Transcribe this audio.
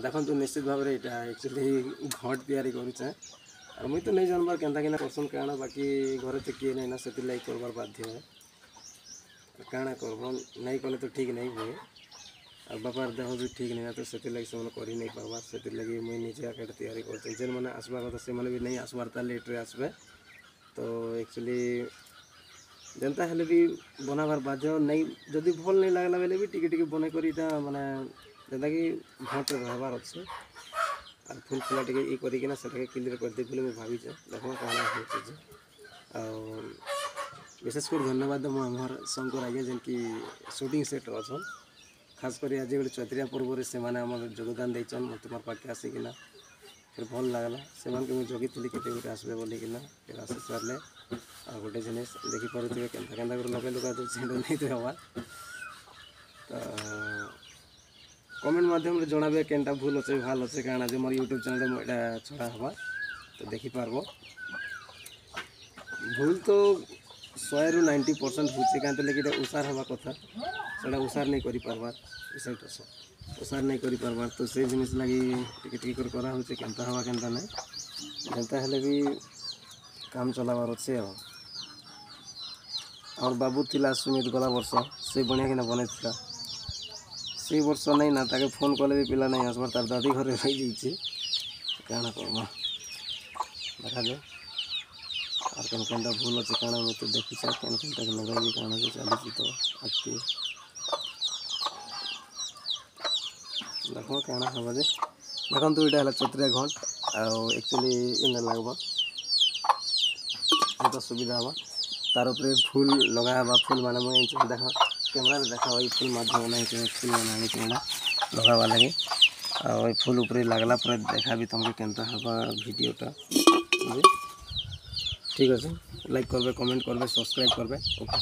देखो निश्चित भाव में यहाँ एक्चुअली घट तैयारी करुचे और मुई तो नहीं जानबार केन्ता किना करसन काଣା बाकी घरे तो किए नहीं ना से करबार बाध्य है काଣା करब नहीं कले तो ठीक नहीं हुए और बापार देह भी ठीक नहीं तो से कर नहीं पार्बार से लगे मुई निजे आके तैयारी कर जेन मैंने आसबार कथा से भी नहीं आसबार ता लेट्रे आसबे तो एक्चुअली जनता हेले भी बनाबार बाध्य नहीं जदि भल नहीं लगला बेले भी टिके टिके बन कर माने जेनता कि घट रहबार अच्छे और फुल फुला टे ये करना से क्लीयर करदे बोले मुझे भावी देख कौन विशेषकर धन्यवाद मोर शंकर आज्ञा जेन कि शूटिंग सेट अच्छा खासकर आज गोटे चैत्रिया पर्व से योगदान देचन तुम पाखे आसिकिना फिर भल लगला से मुझे जगी थी के आसबे बोलिकिना फिर आसी सारे और गोटे जिन देखिपे केन्ता केन्ता कर लगे लुका तो नहीं तो हवा तो कमेंट माध्यम रे जणाबे केनटा भूल अच्छे भल अच्छे कारण जो मोर यूट्यूब चैनल में छड़ा हवा तो देखिपार भूल तो 100 ରୁ 90% होचे कांते लगे उसार हवा कथा सेटा उसार नहीं करि पारबार विषयटा उसार नहीं करि पारबार तो से जिनिस लगी टिके टिके करा होचे केनता हवा केनता नहीं जेनता हेले भी काम चलाबार अच्छे और बाबू थिला सुमित गला वर्ष से बढ़िया किना बनैथिला से वर्ष नहीं ना ताके फोन कले भी पिला नहीं आसबार तार दादी घरे रही जाइए काଣା करबा देखा जाए और केन केनटा भूल अच्छे काଣା मैं तो देखी केन केनटा लगे काଣା जो चली तो आगे देखो काଣା हवा जे देखो तो यहाँ चतुरिया घंट एक्चुअली इन लगवा तो सुविधा हवा तार उपरे फूल लगा फूल माने मुझे देख कैमरा देखा फूल माध्यम नहीं फूल बना लगावा लगे और फूल उपरे लगला पर देखा भी तुमको केनता हवा वीडियोटा ठीक अच्छे लाइक करबे कमेंट करबे सब्सक्राइब करबे ओके।